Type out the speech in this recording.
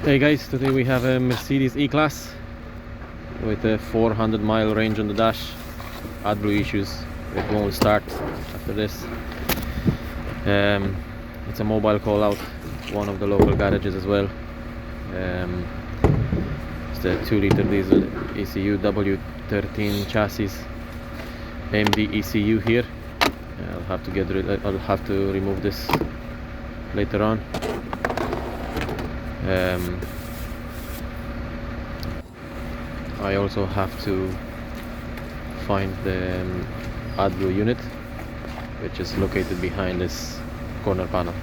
Hey guys, today we have a Mercedes E-Class with a 400-mile range on the dash. AdBlue issues, it won't start after this. It's a mobile call out, one of the local garages as well. It's the 2-liter diesel ECU W13 chassis, AMD ECU here. I'll have to remove this later on. I also have to find the AdBlue unit, which is located behind this corner panel.